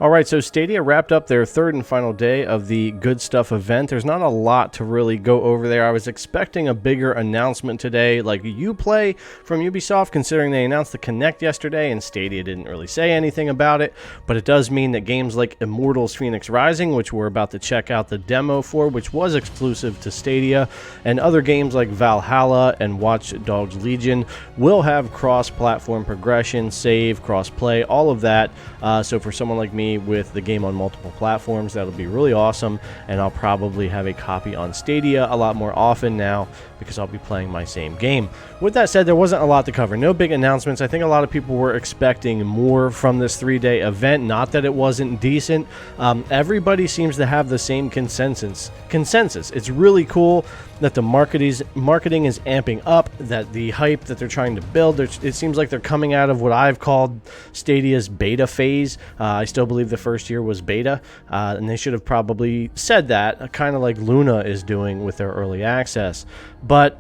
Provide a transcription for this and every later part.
All right, so Stadia wrapped up their third and final day of the Good Stuff event. There's not a lot to really go over there. I was expecting a bigger announcement today, like Uplay from Ubisoft, considering they announced the Kinect yesterday and Stadia didn't really say anything about it. But it does mean that games like Immortals Fenyx Rising, which we're about to check out the demo for, which was exclusive to Stadia, and other games like Valhalla and Watch Dogs Legion will have cross-platform progression, save, cross-play, all of that. So for someone like me with the game on multiple platforms, that'll be really awesome, and I'll probably have a copy on Stadia a lot more often now because I'll be playing my same game. With that said, there wasn't a lot to cover. No big announcements. I think a lot of people were expecting more from this 3-day event. Not that it wasn't decent. Everybody seems to have the same consensus. It's really cool that the marketing is amping up, that the hype that they're trying to build, it seems like they're coming out of what I've called Stadia's beta phase. I still believe the first year was beta, and they should have probably said that, kind of like Luna is doing with their early access. But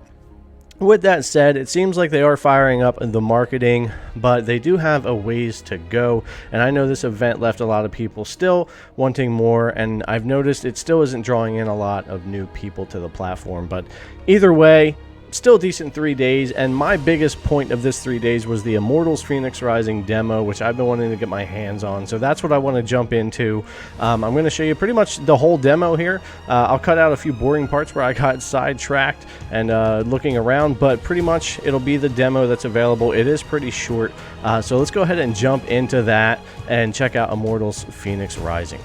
with that said, it seems like they are firing up the marketing, but they do have a ways to go, and I know this event left a lot of people still wanting more, and I've noticed it still isn't drawing in a lot of new people to the platform. But either way, still decent 3 days, and my biggest point of this 3 days was the Immortals Fenyx Rising demo, which I've been wanting to get my hands on, so that's what I want to jump into. I'm going to show you pretty much the whole demo here. I'll cut out a few boring parts where I got sidetracked and looking around, but pretty much it'll be the demo that's available. It is pretty short, so let's go ahead and jump into that and check out Immortals Fenyx Rising.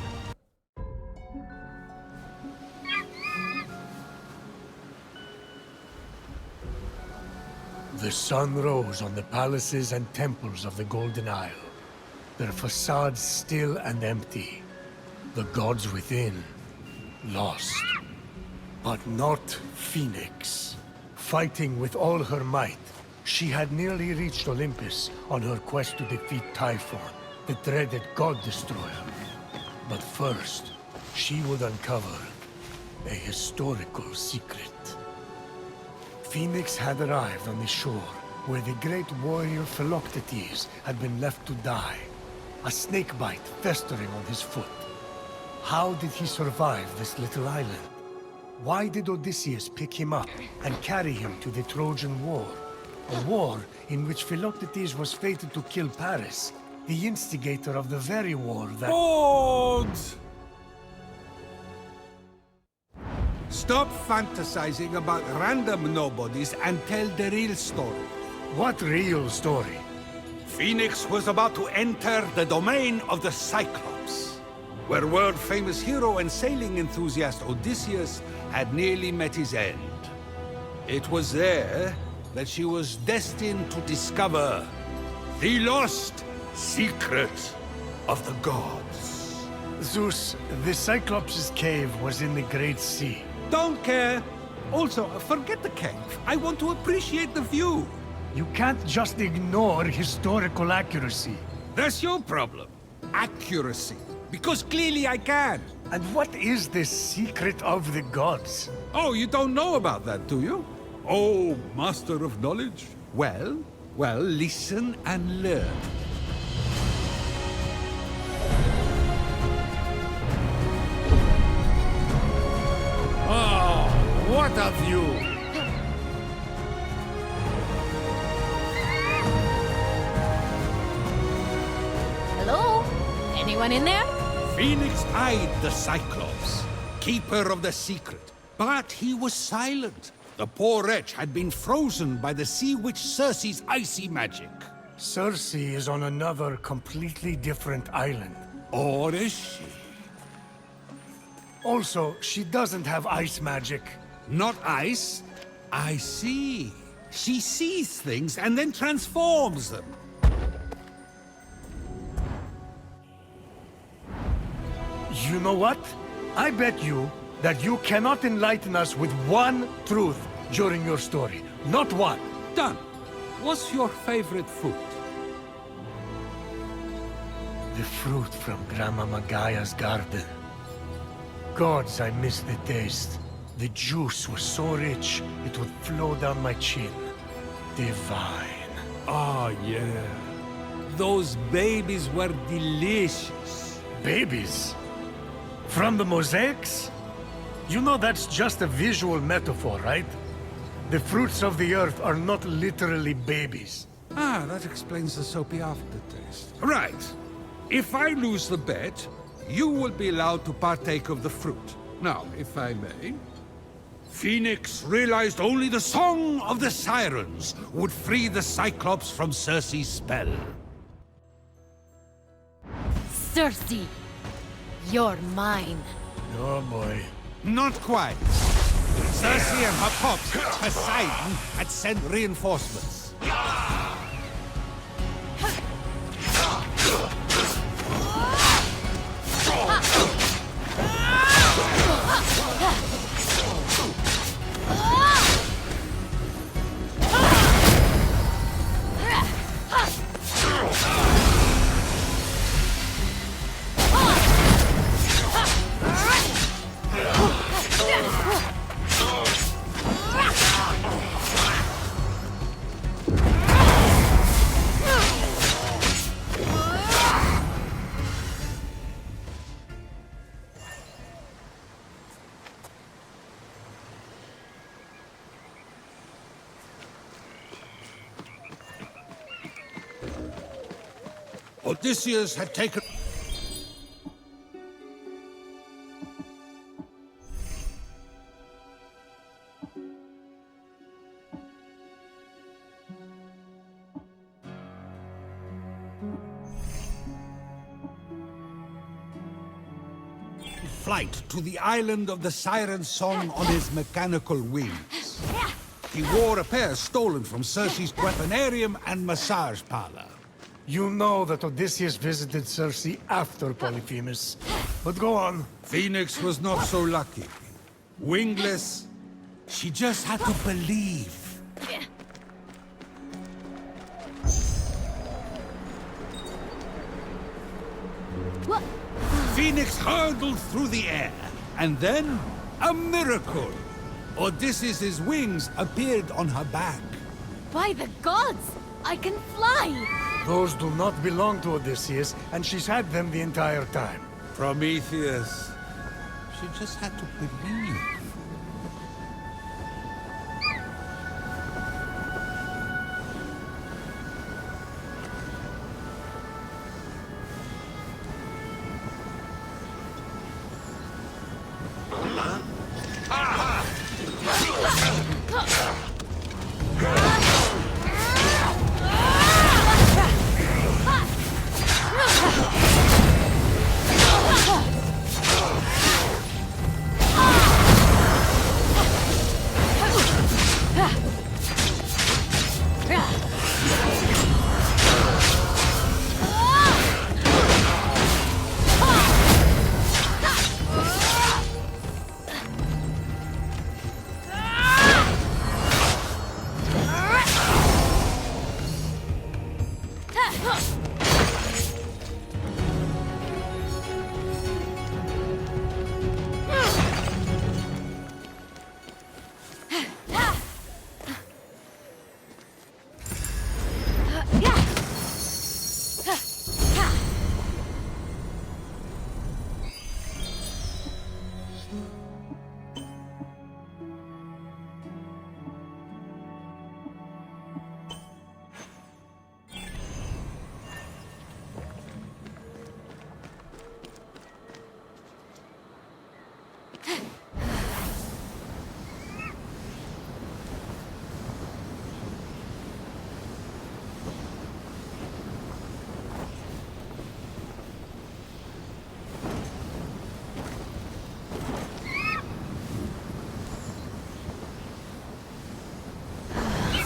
The sun rose on the palaces and temples of the Golden Isle, their facades still and empty, the gods within lost. But not Fenyx. Fighting with all her might, she had nearly reached Olympus on her quest to defeat Typhon, the dreaded god destroyer. But first, she would uncover a historical secret. Fenyx had arrived on the shore where the great warrior Philoctetes had been left to die, a snakebite festering on his foot. How did he survive this little island? Why did Odysseus pick him up and carry him to the Trojan War? A war in which Philoctetes was fated to kill Paris, the instigator of the very war that— Boards! Stop fantasizing about random nobodies and tell the real story. What real story? Fenyx was about to enter the domain of the Cyclops, where world-famous hero and sailing enthusiast Odysseus had nearly met his end. It was there that she was destined to discover the lost secret of the gods. Zeus, the Cyclops' cave was in the Great Sea. Don't care. Also, forget the cave. I want to appreciate the view. You can't just ignore historical accuracy. That's your problem. Accuracy. Because clearly I can. And what is this secret of the gods? Oh, you don't know about that, do you? Oh, master of knowledge. Well, listen and learn. Oh, what a view! Hello? Anyone in there? Fenyx eyed the Cyclops, keeper of the secret, but he was silent. The poor wretch had been frozen by the sea witch Circe's icy magic. Circe is on another completely different island. Or is she? Also, she doesn't have ice magic. Not ice? I see. She sees things and then transforms them. You know what? I bet you that you cannot enlighten us with one truth during your story. Not one. Done. What's your favorite fruit? The fruit from Grandma Magaya's garden. Gods, I miss the taste. The juice was so rich, it would flow down my chin. Divine. Ah, yeah. Those babies were delicious. Babies? From the mosaics? You know that's just a visual metaphor, right? The fruits of the earth are not literally babies. Ah, that explains the soapy aftertaste. Right. If I lose the bet, you will be allowed to partake of the fruit. Now, if I may... Phoenix realized only the Song of the Sirens would free the Cyclops from Circe's spell. Circe, you're mine. Oh boy. Not quite. Circe and her pops, Poseidon, had sent reinforcements. Odysseus had taken... flight to the island of the Siren Song on his mechanical wings. He wore a pair stolen from Circe's weaponarium and massage parlor. You know that Odysseus visited Circe after Polyphemus. But go on. Phoenix was not so lucky. Wingless, she just had to believe. What? Phoenix hurtled through the air, and then a miracle. Odysseus' wings appeared on her back. By the gods, I can fly! Those do not belong to Odysseus, and she's had them the entire time. Prometheus. She just had to believe.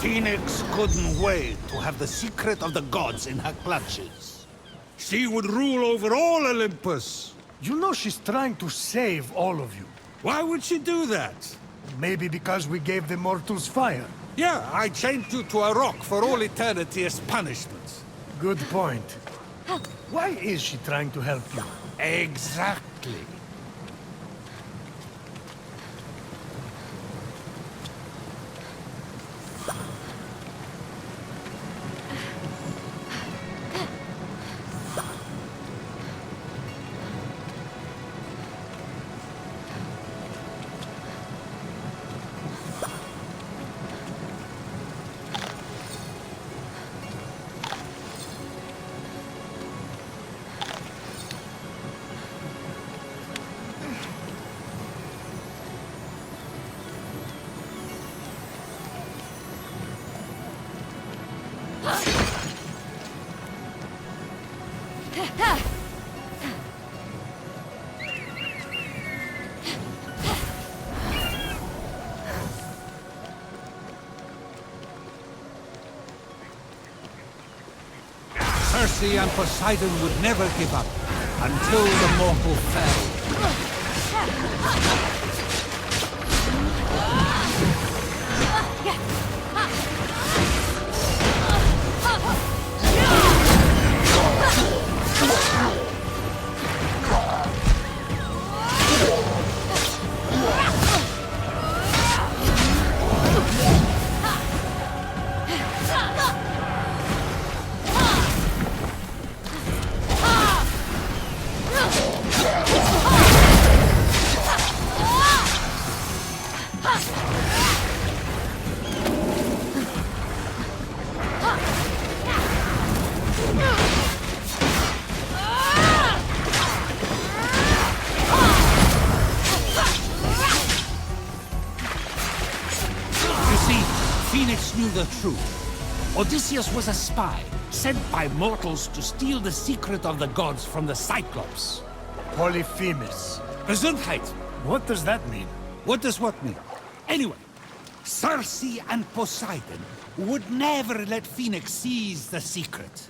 Phoenix couldn't wait to have the secret of the gods in her clutches. She would rule over all Olympus. You know she's trying to save all of you. Why would she do that? Maybe because we gave the mortals fire. Yeah, I chained you to a rock for all eternity as punishment. Good point. Why is she trying to help you? Exactly. Circe and Poseidon would never give up until the mortal fell. You see, Phoenix knew the truth. Odysseus was a spy, sent by mortals to steal the secret of the gods from the Cyclops. Polyphemus. Gesundheit! What does that mean? What does what mean? Anyway, Circe and Poseidon would never let Phoenix seize the secret.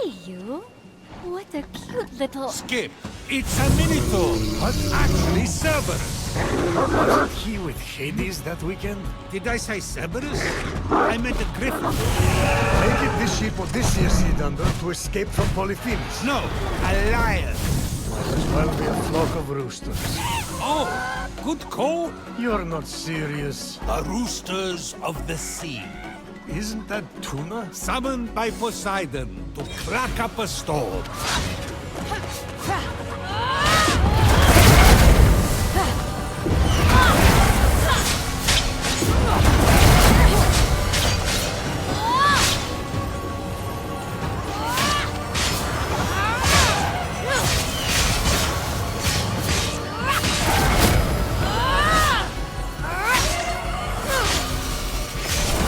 Hey, you. What a cute little... Skip, it's a Minotaur, but actually Cerberus. Wasn't he with Hades that weekend? Did I say Cerberus? I meant a griffin. Make it the ship Odysseus hid under to escape from Polyphemus. No, a lion. Might as well be a flock of roosters. Oh, good call. You're not serious. The roosters of the sea. Isn't that tuna? Summoned by Poseidon to crack up a storm.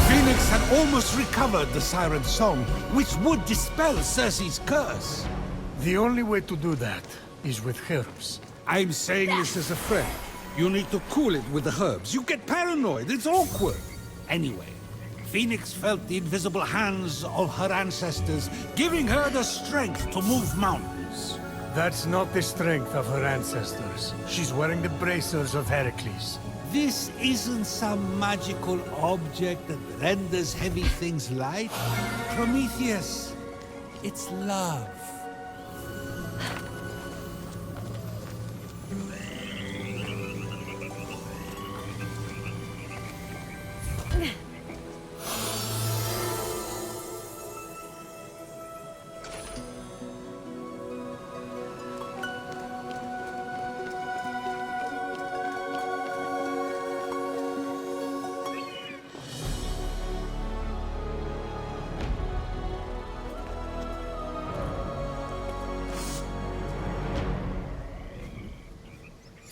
Phoenix had almost recovered the siren's song, which would dispel Circe's curse. The only way to do that is with herbs. I'm saying this as a friend. You need to cool it with the herbs. You get paranoid. It's awkward. Anyway, Phoenix felt the invisible hands of her ancestors, giving her the strength to move mountains. That's not the strength of her ancestors. She's wearing the bracers of Heracles. This isn't some magical object that renders heavy things light. Prometheus, it's love.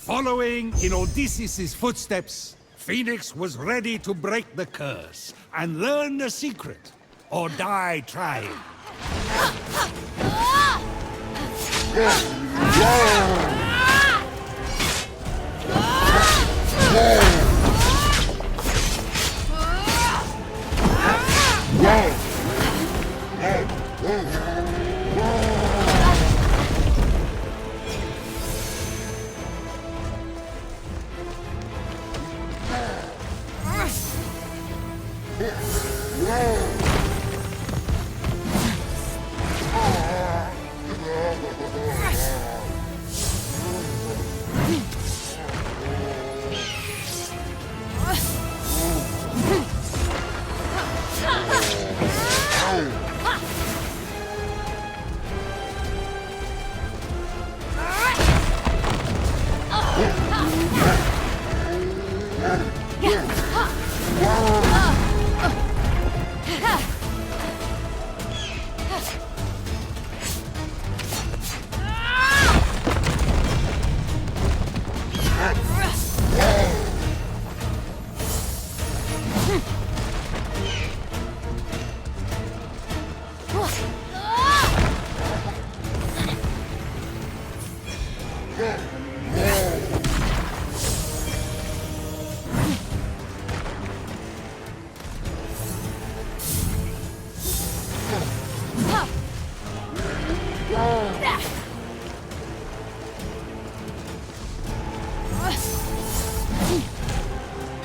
Following in Odysseus' footsteps, Phoenix was ready to break the curse and learn the secret, or die trying.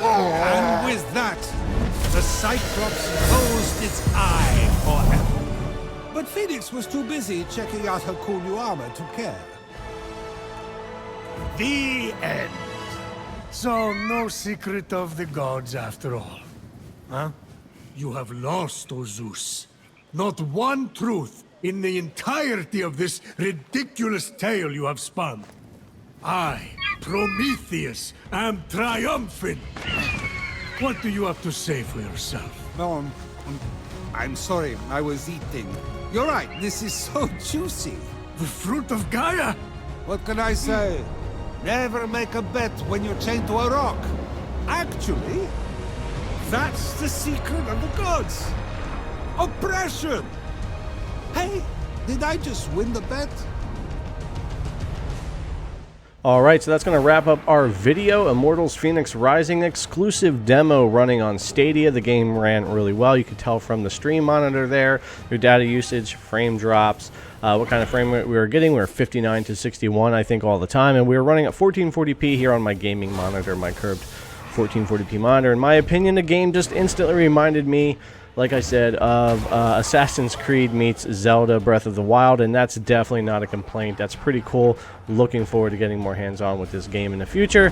And with that, the Cyclops closed its eye forever. But Phoenix was too busy checking out her cool new armor to care. The end. So, no secret of the gods after all. Huh? You have lost, O Zeus. Not one truth in the entirety of this ridiculous tale you have spun. I, Prometheus, am triumphant. What do you have to say for yourself? No, I'm sorry, I was eating. You're right, this is so juicy. The fruit of Gaia? What can I say? Never make a bet when you're chained to a rock. Actually, that's the secret of the gods. Oppression! Hey, did I just win the bet? Alright, so that's going to wrap up our video. Immortals Fenyx Rising exclusive demo running on Stadia. The game ran really well. You could tell from the stream monitor there, your data usage, frame drops, what kind of frame rate we were getting. We were 59 to 61, I think, all the time. And we were running at 1440p here on my gaming monitor, my curved 1440p monitor. In my opinion, the game just instantly reminded me, like I said, of Assassin's Creed meets Zelda Breath of the Wild, and that's definitely not a complaint. That's pretty cool. Looking forward to getting more hands-on with this game in the future.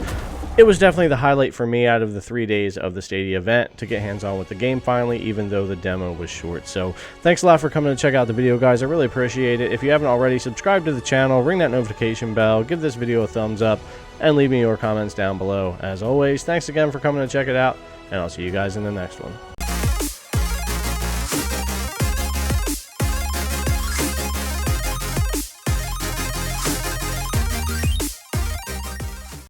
It was definitely the highlight for me out of the 3 days of the Stadia event to get hands-on with the game finally, even though the demo was short. So thanks a lot for coming to check out the video, guys. I really appreciate it. If you haven't already, subscribe to the channel, ring that notification bell, give this video a thumbs up, and leave me your comments down below. As always, thanks again for coming to check it out, and I'll see you guys in the next one.